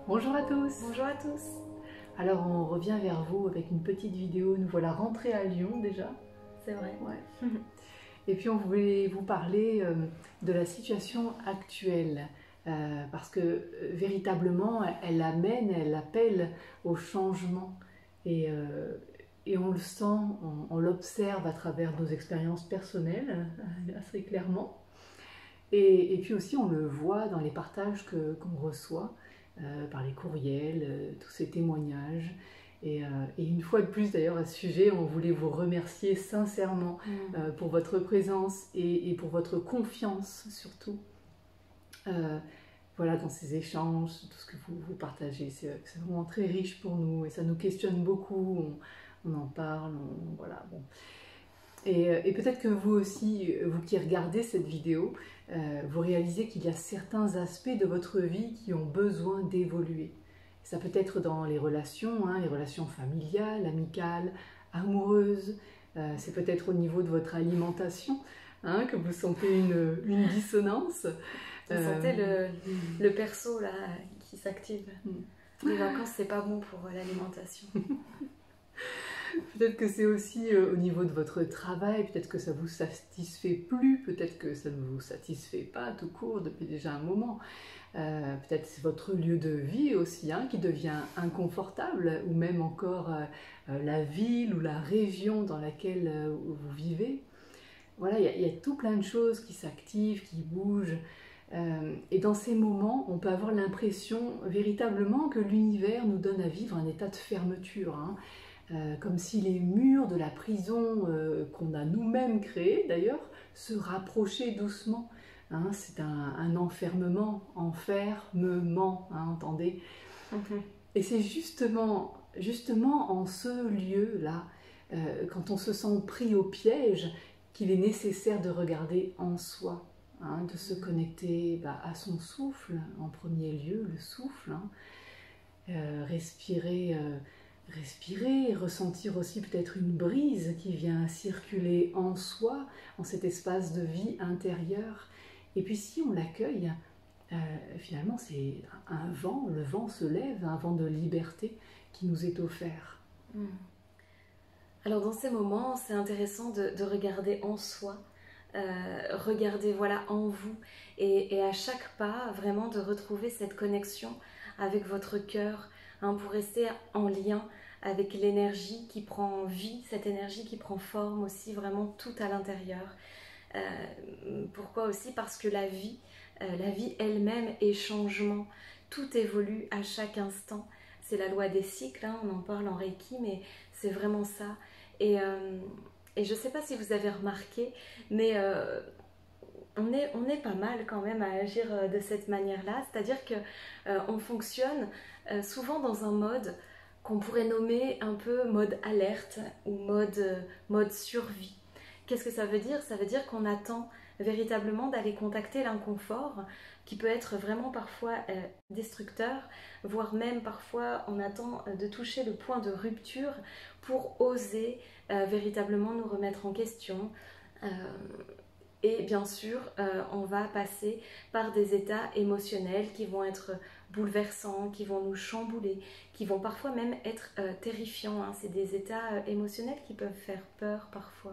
Bonjour à tous. Bonjour à tous. Alors on revient vers vous avec une petite vidéo. Nous voilà rentrés à Lyon déjà. C'est vrai. Ouais. Et puis on voulait vous parler de la situation actuelle. Parce que véritablement elle appelle au changement. Et on le sent, on l'observe à travers nos expériences personnelles, assez clairement. Et puis aussi on le voit dans les partages qu'on reçoit. Par les courriels, tous ces témoignages. Et une fois de plus d'ailleurs à ce sujet, on voulait vous remercier sincèrement pour votre présence et pour votre confiance surtout. Voilà, dans ces échanges, tout ce que vous partagez, c'est vraiment très riche pour nous et ça nous questionne beaucoup, on en parle, voilà, bon. Et peut-être que vous aussi, vous qui regardez cette vidéo, vous réalisez qu'il y a certains aspects de votre vie qui ont besoin d'évoluer. Ça peut être dans les relations familiales, amicales, amoureuses. C'est peut-être au niveau de votre alimentation que vous sentez une dissonance. Vous sentez le perso là qui s'active. Les vacances, c'est pas bon pour l'alimentation. Peut-être que c'est aussi au niveau de votre travail, peut-être que ça ne vous satisfait plus, peut-être que ça ne vous satisfait pas tout court depuis déjà un moment. Peut-être c'est votre lieu de vie aussi qui devient inconfortable, ou même encore la ville ou la région dans laquelle vous vivez. Voilà, il y a tout plein de choses qui s'activent, qui bougent. Et dans ces moments, on peut avoir l'impression véritablement que l'univers nous donne à vivre un état de fermeture. Comme si les murs de la prison qu'on a nous-mêmes créés d'ailleurs se rapprochaient doucement. C'est un enfermement, enfermement, entendez. Et c'est justement en ce lieu-là, quand on se sent pris au piège, qu'il est nécessaire de regarder en soi, de se connecter à son souffle, en premier lieu, le souffle, respirer, ressentir aussi peut-être une brise qui vient circuler en soi, en cet espace de vie intérieure. Et puis si on l'accueille, finalement c'est un vent, le vent se lève, un vent de liberté qui nous est offert. Alors dans ces moments, c'est intéressant de regarder en soi, regarder voilà en vous, et à chaque pas, vraiment de retrouver cette connexion avec votre cœur, pour rester en lien avec l'énergie qui prend vie, cette énergie qui prend forme aussi vraiment tout à l'intérieur. Pourquoi aussi? Parce que la vie elle-même est changement, tout évolue à chaque instant. C'est la loi des cycles, on en parle en Reiki, mais c'est vraiment ça. Et je ne sais pas si vous avez remarqué, mais on est pas mal quand même à agir de cette manière-là, c'est-à-dire qu'on fonctionne souvent dans un mode qu'on pourrait nommer un peu mode alerte ou mode survie. Qu'est-ce que ça veut dire? Ça veut dire qu'on attend véritablement d'aller contacter l'inconfort qui peut être vraiment parfois destructeur, voire même parfois on attend de toucher le point de rupture pour oser véritablement nous remettre en question. Et bien sûr, on va passer par des états émotionnels qui vont être bouleversants, qui vont nous chambouler, qui vont parfois même être terrifiants. C'est des états émotionnels qui peuvent faire peur parfois.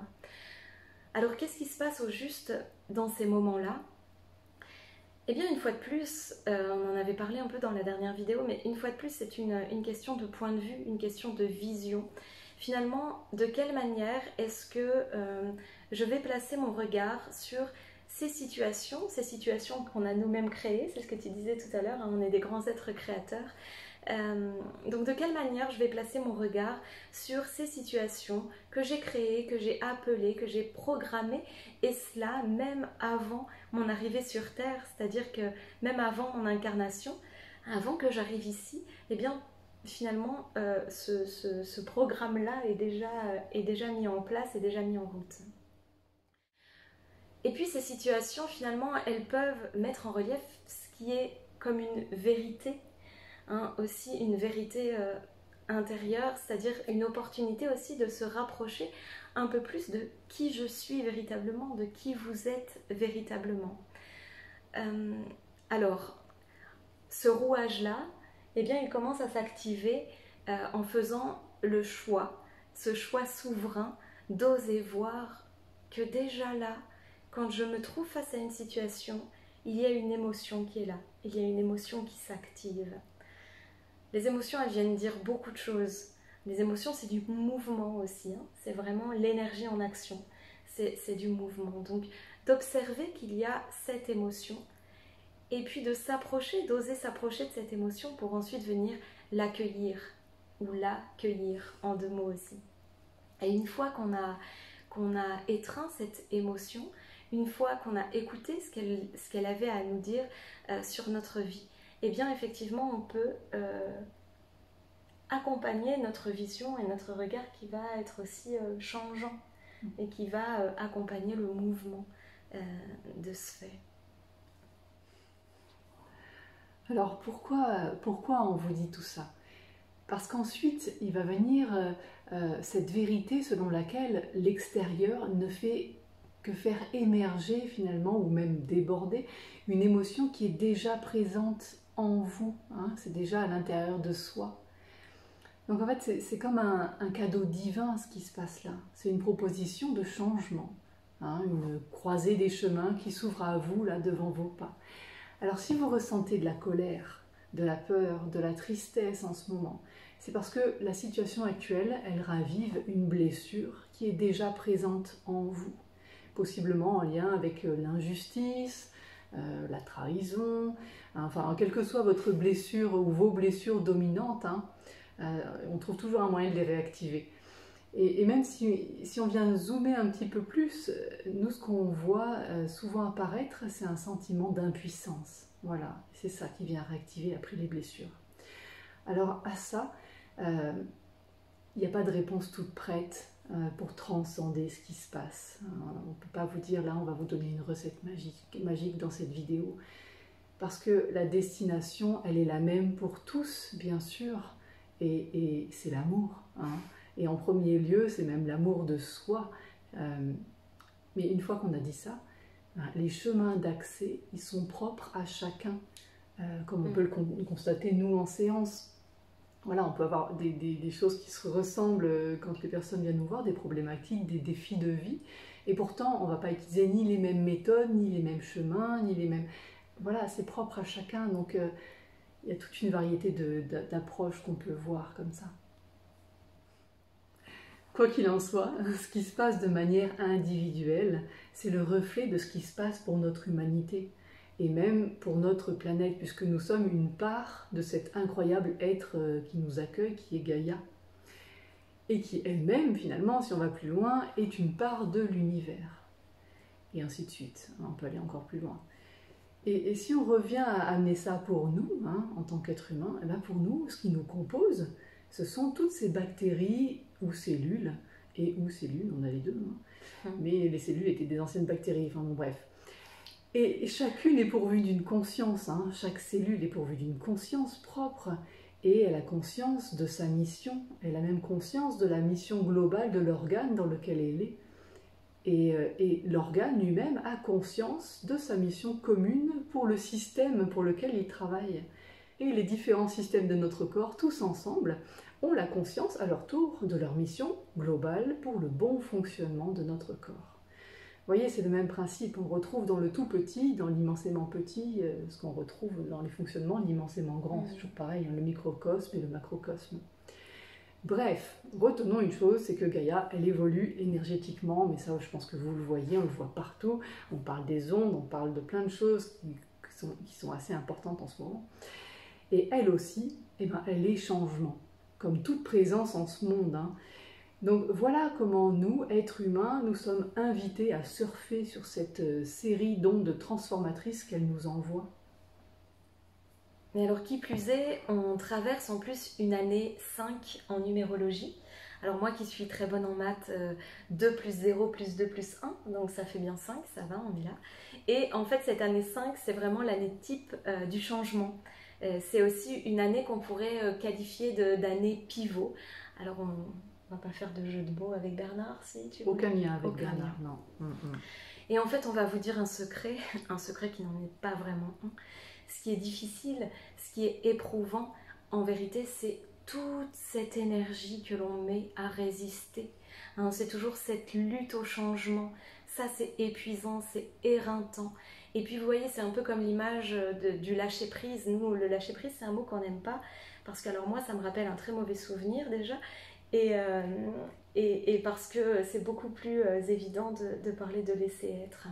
Alors qu'est-ce qui se passe au juste dans ces moments-là? Eh bien, une fois de plus, on en avait parlé un peu dans la dernière vidéo, mais une fois de plus, c'est une question de point de vue, une question de vision. Finalement, de quelle manière est-ce que je vais placer mon regard sur ces situations qu'on a nous-mêmes créées? C'est ce que tu disais tout à l'heure, on est des grands êtres créateurs. Donc de quelle manière je vais placer mon regard sur ces situations que j'ai créées, que j'ai appelées, que j'ai programmées, et cela même avant mon arrivée sur Terre, c'est-à-dire que même avant mon incarnation, avant que j'arrive ici, eh bien finalement ce programme-là est déjà mis en place, est déjà mis en route. Et puis ces situations finalement elles peuvent mettre en relief ce qui est comme une vérité, aussi une vérité intérieure, c'est-à-dire une opportunité aussi de se rapprocher un peu plus de qui je suis véritablement, de qui vous êtes véritablement. Alors, ce rouage-là, eh bien, il commence à s'activer en faisant le choix, ce choix souverain d'oser voir que déjà là, quand je me trouve face à une situation, il y a une émotion qui est là, il y a une émotion qui s'active. Les émotions, elles viennent dire beaucoup de choses. Les émotions, c'est du mouvement aussi, hein. C'est vraiment l'énergie en action, c'est du mouvement. Donc, d'observer qu'il y a cette émotion, et puis de s'approcher, d'oser s'approcher de cette émotion pour ensuite venir l'accueillir, ou l'accueillir en 2 mots aussi. Et une fois qu'on a étreint cette émotion, une fois qu'on a écouté ce qu'elle avait à nous dire sur notre vie, eh bien effectivement on peut accompagner notre vision et notre regard qui va être aussi changeant et qui va accompagner le mouvement de ce fait. Alors pourquoi on vous dit tout ça? Parce qu'ensuite, il va venir cette vérité selon laquelle l'extérieur ne fait que faire émerger finalement, ou même déborder, une émotion qui est déjà présente en vous, hein, c'est déjà à l'intérieur de soi. Donc en fait, c'est comme un cadeau divin ce qui se passe là. C'est une proposition de changement, hein, une croisée des chemins qui s'ouvre à vous là devant vos pas. Alors si vous ressentez de la colère, de la peur, de la tristesse en ce moment, c'est parce que la situation actuelle, elle ravive une blessure qui est déjà présente en vous, possiblement en lien avec l'injustice, la trahison, enfin quelle que soit votre blessure ou vos blessures dominantes, hein, on trouve toujours un moyen de les réactiver. Et même si on vient zoomer un petit peu plus, nous ce qu'on voit souvent apparaître, c'est un sentiment d'impuissance. Voilà, c'est ça qui vient réactiver après les blessures. Alors à ça, il n'y a pas de réponse toute prête pour transcender ce qui se passe. On ne peut pas vous dire là, on va vous donner une recette magique dans cette vidéo. Parce que la destination, elle est la même pour tous, bien sûr, et c'est l'amour, hein. Et en premier lieu, c'est même l'amour de soi. Mais une fois qu'on a dit ça, les chemins d'accès, ils sont propres à chacun, comme on peut le constater nous en séance. Voilà, on peut avoir des choses qui se ressemblent quand les personnes viennent nous voir, des problématiques, des défis de vie, et pourtant on ne va pas utiliser ni les mêmes méthodes, ni les mêmes chemins, ni les mêmes... Voilà, c'est propre à chacun, donc il y a toute une variété d'approches qu'on peut voir comme ça. Quoi qu'il en soit, ce qui se passe de manière individuelle, c'est le reflet de ce qui se passe pour notre humanité et même pour notre planète, puisque nous sommes une part de cet incroyable être qui nous accueille, qui est Gaïa, et qui elle-même, finalement, si on va plus loin, est une part de l'univers. Et ainsi de suite, on peut aller encore plus loin. Et si on revient à amener ça pour nous, hein, en tant qu'être humain, eh bien pour nous, ce qui nous compose, ce sont toutes ces bactéries ou cellules, on a les deux, hein. Mais les cellules étaient des anciennes bactéries, enfin bon bref. Et chacune est pourvue d'une conscience, hein. Chaque cellule est pourvue d'une conscience propre, et elle a conscience de sa mission, elle a même conscience de la mission globale de l'organe dans lequel elle est. Et l'organe lui-même a conscience de sa mission commune pour le système pour lequel il travaille. Et les différents systèmes de notre corps, tous ensemble, ont la conscience à leur tour de leur mission globale pour le bon fonctionnement de notre corps. Vous voyez, c'est le même principe. On retrouve dans le tout petit, dans l'immensément petit, ce qu'on retrouve dans les fonctionnements l'immensément grand. C'est toujours pareil, hein, le microcosme et le macrocosme. Bref, retenons une chose, c'est que Gaïa, elle évolue énergétiquement, mais ça je pense que vous le voyez, on le voit partout. On parle des ondes, on parle de plein de choses qui sont assez importantes en ce moment. Et elle aussi, eh ben, elle est changement, comme toute présence en ce monde, hein. Donc voilà comment nous, êtres humains, nous sommes invités à surfer sur cette série d'ondes transformatrices qu'elle nous envoie. Mais alors qui plus est, on traverse en plus une année 5 en numérologie. Alors moi qui suis très bonne en maths, 2 plus 0 plus 2 plus 1, donc ça fait bien 5, ça va, on est là. Et en fait cette année 5, c'est vraiment l'année type du changement. C'est aussi une année qu'on pourrait qualifier d'année pivot. Alors on va pas faire de jeu de mots avec Bernard, si tu veux. Aucun lien avec Aucun Bernard, lien. non. Et en fait, on va vous dire un secret qui n'en est pas vraiment un. Ce qui est difficile, ce qui est éprouvant, en vérité, c'est toute cette énergie que l'on met à résister. Hein, c'est toujours cette lutte au changement. Ça, c'est épuisant, c'est éreintant. Et puis, vous voyez, c'est un peu comme l'image du lâcher-prise. Nous, le lâcher-prise, c'est un mot qu'on n'aime pas. Parce que, alors moi, ça me rappelle un très mauvais souvenir déjà. Et parce que c'est beaucoup plus évident de parler de laisser être.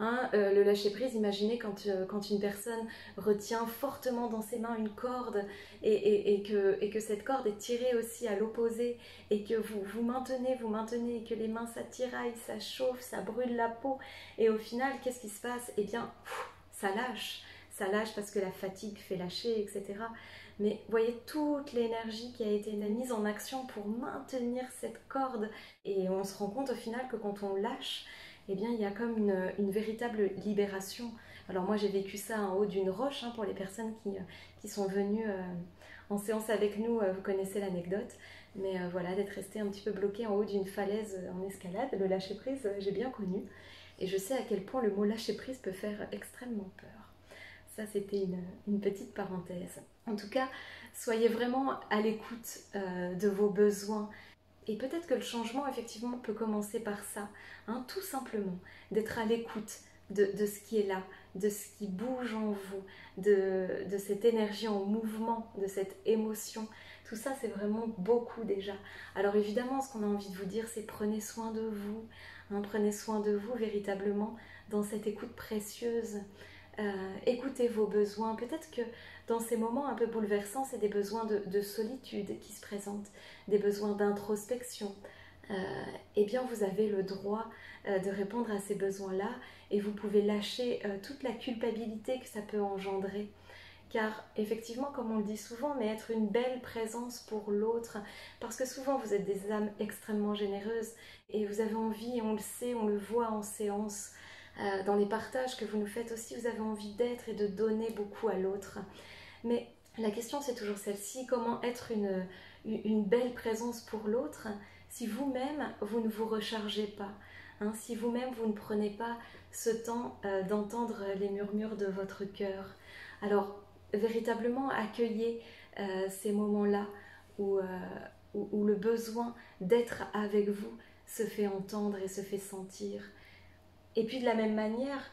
Hein, le lâcher-prise, imaginez quand une personne retient fortement dans ses mains une corde et que cette corde est tirée aussi à l'opposé et que vous maintenez et que les mains ça tiraille, ça chauffe, ça brûle la peau et au final, qu'est-ce qui se passe? Eh bien, ça lâche parce que la fatigue fait lâcher, etc. Mais voyez toute l'énergie qui a été mise en action pour maintenir cette corde et on se rend compte au final que quand on lâche, eh bien, il y a comme une véritable libération. Alors moi, j'ai vécu ça en haut d'une roche, hein, pour les personnes qui sont venues en séance avec nous, vous connaissez l'anecdote. Mais voilà, d'être resté un petit peu bloqué en haut d'une falaise en escalade, le lâcher-prise, j'ai bien connu. Et je sais à quel point le mot lâcher-prise peut faire extrêmement peur. Ça, c'était une petite parenthèse. En tout cas, soyez vraiment à l'écoute de vos besoins. Et peut-être que le changement, effectivement, peut commencer par ça, hein, tout simplement, d'être à l'écoute de ce qui est là, de ce qui bouge en vous, de cette énergie en mouvement, de cette émotion. Tout ça, c'est vraiment beaucoup déjà. Alors évidemment, ce qu'on a envie de vous dire, c'est prenez soin de vous, hein, prenez soin de vous véritablement dans cette écoute précieuse. Écoutez vos besoins. Peut-être que dans ces moments un peu bouleversants, c'est des besoins de solitude qui se présentent, des besoins d'introspection. Eh bien, vous avez le droit de répondre à ces besoins-là et vous pouvez lâcher toute la culpabilité que ça peut engendrer. Car effectivement, comme on le dit souvent, mais être une belle présence pour l'autre, parce que souvent vous êtes des âmes extrêmement généreuses et vous avez envie, on le sait, on le voit en séance, dans les partages que vous nous faites aussi, vous avez envie d'être et de donner beaucoup à l'autre. Mais la question c'est toujours celle-ci, comment être une belle présence pour l'autre si vous-même vous ne vous rechargez pas, hein, si vous-même vous ne prenez pas ce temps d'entendre les murmures de votre cœur. Alors véritablement accueillez ces moments-là où le besoin d'être avec vous se fait entendre et se fait sentir. Et puis de la même manière,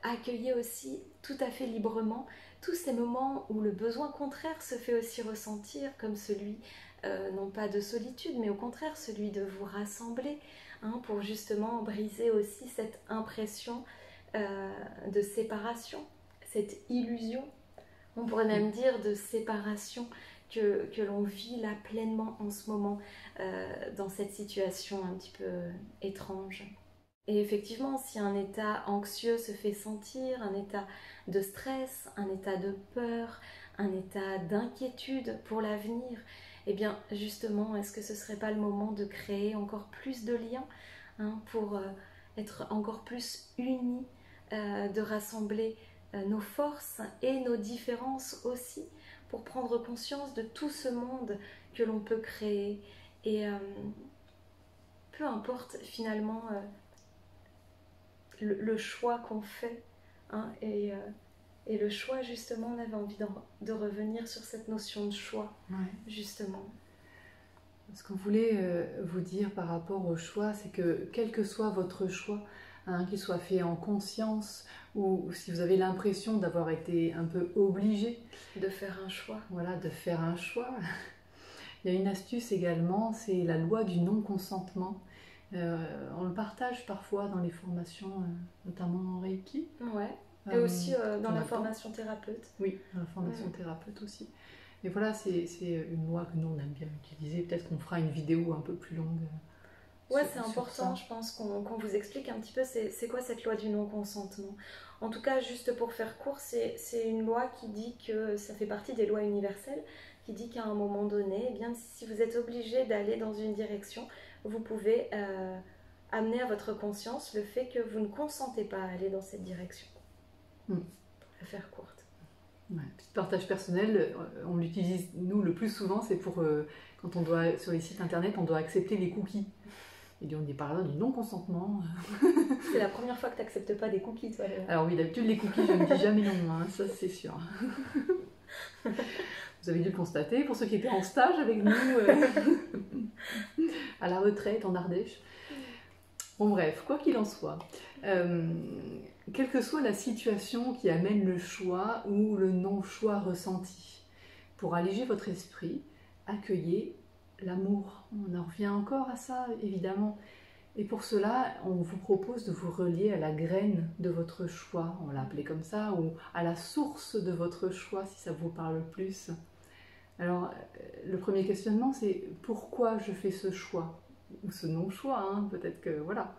accueillez aussi tout à fait librement tous ces moments où le besoin contraire se fait aussi ressentir, comme celui, non pas de solitude, mais au contraire celui de vous rassembler, hein, pour justement briser aussi cette impression de séparation, cette illusion, on pourrait même dire de séparation que l'on vit là pleinement en ce moment, dans cette situation un petit peu étrange. Et effectivement, si un état anxieux se fait sentir, un état de stress, un état de peur, un état d'inquiétude pour l'avenir, eh bien justement, est-ce que ce ne serait pas le moment de créer encore plus de liens, hein, pour être encore plus unis, de rassembler nos forces et nos différences aussi, pour prendre conscience de tout ce monde que l'on peut créer. Et peu importe finalement le choix qu'on fait, hein, et le choix, justement, on avait envie de revenir sur cette notion de choix, ouais. Justement. Ce qu'on voulait vous dire par rapport au choix, c'est que quel que soit votre choix, hein, qu'il soit fait en conscience ou si vous avez l'impression d'avoir été un peu obligé de faire un choix. Voilà, de faire un choix. Il y a une astuce également, c'est la loi du non-consentement. On le partage parfois dans les formations, notamment en Reiki. Ouais. Et aussi dans la formation thérapeute. Oui, dans la formation thérapeute aussi. Et voilà, c'est une loi que nous on aime bien utiliser. Peut-être qu'on fera une vidéo un peu plus longue. Ouais, c'est important, je pense qu'on vous explique un petit peu c'est quoi cette loi du non-consentement. En tout cas, juste pour faire court, c'est une loi qui dit que ça fait partie des lois universelles, qui dit qu'à un moment donné, eh bien, si vous êtes obligé d'aller dans une direction, vous pouvez amener à votre conscience le fait que vous ne consentez pas à aller dans cette direction. Pour la faire courte. Ouais. Petit partage personnel, on l'utilise, nous, le plus souvent, c'est pour, quand on doit, sur les sites internet, on doit accepter les cookies. Et on dit par là du non-consentement. C'est la première fois que tu n'acceptes pas des cookies, toi. Alors oui, d'habitude, les cookies, je ne dis jamais non, hein, ça c'est sûr. Vous avez dû le constater, pour ceux qui étaient en stage avec nous, à la retraite en Ardèche. Bon bref, quoi qu'il en soit, quelle que soit la situation qui amène le choix ou le non-choix ressenti, pour alléger votre esprit, accueillez l'amour. On en revient encore à ça, évidemment. Et pour cela, on vous propose de vous relier à la graine de votre choix, on l'a appelé comme ça, ou à la source de votre choix, si ça vous parle plus. Alors, le premier questionnement, c'est pourquoi je fais ce choix? Ou ce non-choix, hein, peut-être que, voilà.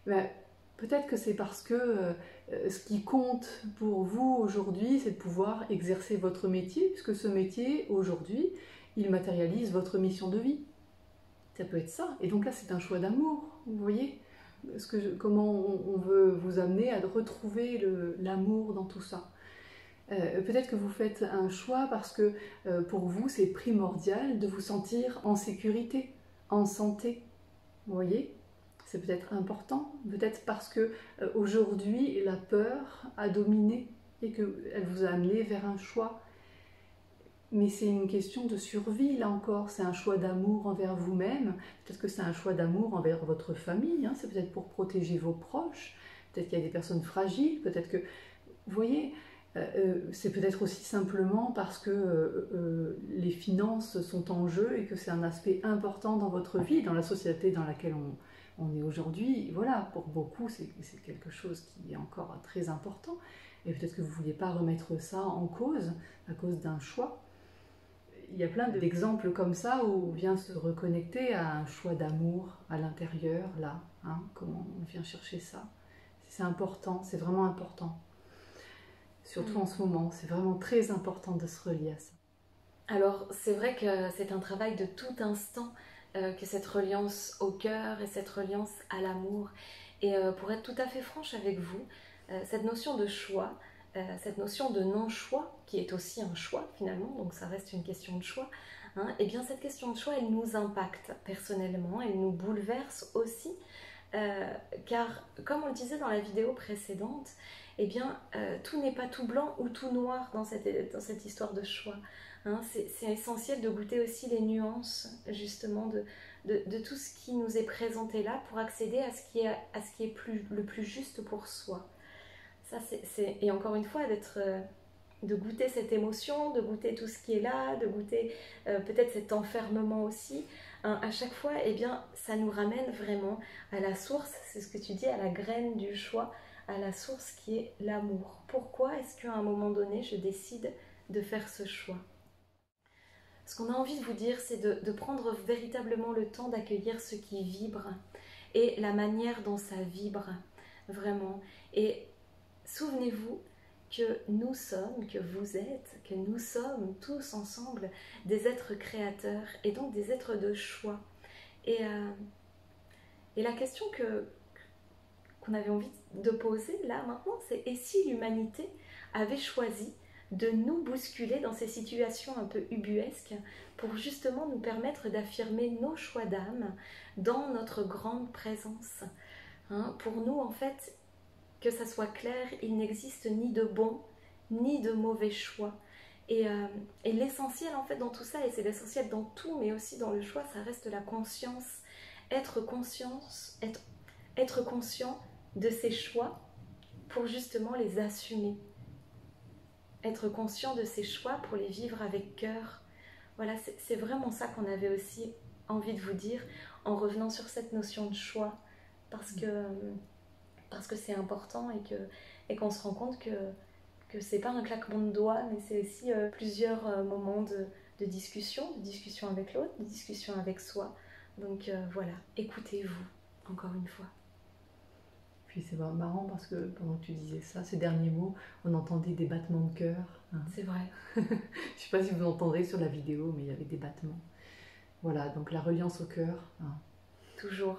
Ben, peut-être que c'est parce que ce qui compte pour vous aujourd'hui, c'est de pouvoir exercer votre métier, puisque ce métier, aujourd'hui, il matérialise votre mission de vie. Ça peut être ça. Et donc là, c'est un choix d'amour, vous voyez comment on veut vous amener à retrouver l'amour dans tout ça. Peut-être que vous faites un choix parce que pour vous, c'est primordial de vous sentir en sécurité, en santé. Vous voyez? C'est peut-être important, peut-être parce que aujourd'hui, la peur a dominé et qu'elle vous a amené vers un choix. Mais c'est une question de survie, là encore. C'est un choix d'amour envers vous-même. Peut-être que c'est un choix d'amour envers votre famille. Hein. C'est peut-être pour protéger vos proches. Peut-être qu'il y a des personnes fragiles. Peut-être que... Vous voyez, c'est peut-être aussi simplement parce que les finances sont en jeu et que c'est un aspect important dans votre vie, dans la société dans laquelle on est aujourd'hui. Voilà, pour beaucoup, c'est quelque chose qui est encore très important. Et peut-être que vous ne vouliez pas remettre ça en cause, à cause d'un choix. Il y a plein d'exemples comme ça où on vient se reconnecter à un choix d'amour à l'intérieur, là. Hein, comment on vient chercher ça. C'est important, c'est vraiment important. Surtout en ce moment, c'est vraiment très important de se relier à ça. Alors, c'est vrai que c'est un travail de tout instant, que cette reliance au cœur et cette reliance à l'amour. Et pour être tout à fait franche avec vous, cette notion de choix, cette notion de non-choix, qui est aussi un choix finalement, donc ça reste une question de choix, hein, et bien cette question de choix, elle nous impacte personnellement, elle nous bouleverse aussi, car comme on le disait dans la vidéo précédente, eh bien tout n'est pas tout blanc ou tout noir dans cette histoire de choix. Hein, c'est essentiel de goûter aussi les nuances justement de tout ce qui nous est présenté là pour accéder à ce qui est le plus juste pour soi. Ça, et encore une fois, de goûter cette émotion, de goûter tout ce qui est là, de goûter peut-être cet enfermement aussi. Hein, à chaque fois, eh bien, ça nous ramène vraiment à la source, c'est ce que tu dis, à la graine du choix, à la source qui est l'amour. Pourquoi est-ce qu'à un moment donné, je décide de faire ce choix? Ce qu'on a envie de vous dire, c'est de prendre véritablement le temps d'accueillir ce qui vibre et la manière dont ça vibre, vraiment. Et souvenez-vous que nous sommes, que vous êtes, que nous sommes tous ensemble des êtres créateurs et donc des êtres de choix. Et la question qu'on avait envie de poser là maintenant, c'est et si l'humanité avait choisi de nous bousculer dans ces situations un peu ubuesques pour justement nous permettre d'affirmer nos choix d'âme dans notre grande présence. Hein, pour nous, en fait, que ça soit clair, il n'existe ni de bon ni de mauvais choix. Et l'essentiel en fait dans tout ça, et c'est l'essentiel dans tout, mais aussi dans le choix, ça reste la conscience. Être conscient de ses choix pour justement les assumer. Être conscient de ses choix pour les vivre avec cœur. Voilà, c'est vraiment ça qu'on avait aussi envie de vous dire en revenant sur cette notion de choix, parce que c'est important et qu'on se rend compte que c'est pas un claquement de doigts, mais c'est aussi plusieurs moments de discussion avec l'autre, de discussion avec soi. Donc voilà, écoutez-vous, encore une fois. Puis c'est marrant parce que pendant que tu disais ça, ces derniers mots, on entendait des battements de cœur. Hein. C'est vrai. Je ne sais pas si vous entendrez sur la vidéo, mais il y avait des battements. Voilà, donc la reliance au cœur. Hein. Toujours.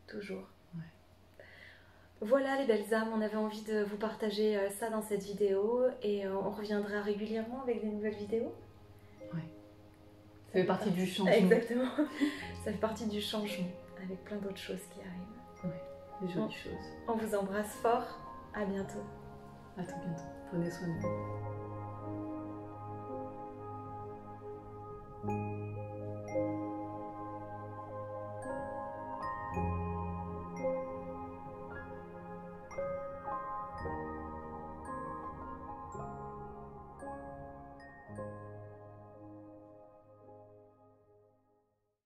Toujours. Ouais. Voilà les belles âmes, on avait envie de vous partager ça dans cette vidéo et on reviendra régulièrement avec des nouvelles vidéos. Ouais. Ça fait partie du changement. Exactement. Ça fait partie du changement avec plein d'autres choses qui arrivent. Ouais, des jolies choses. On vous embrasse fort. À bientôt. À très bientôt. Prenez soin de vous.